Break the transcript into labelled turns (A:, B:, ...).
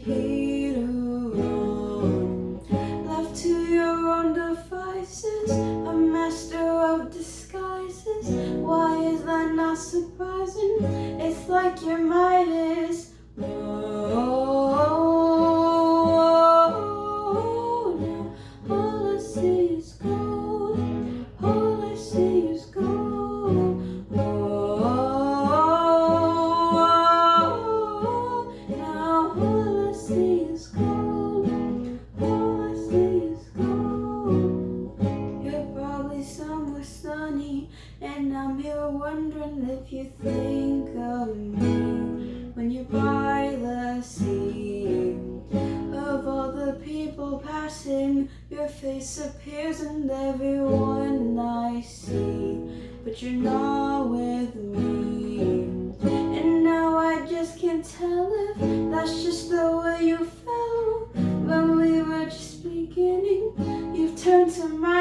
A: heat around. Left to your own devices, a master of disguises. Why is that not surprising? It's like your Midas. And I'm here wondering if you think of me when you're by the sea. Of all the people passing, your face appears in everyone I see, but you're not with me. And now I just can't tell if that's just the way you felt when we were just beginning. You've turned to my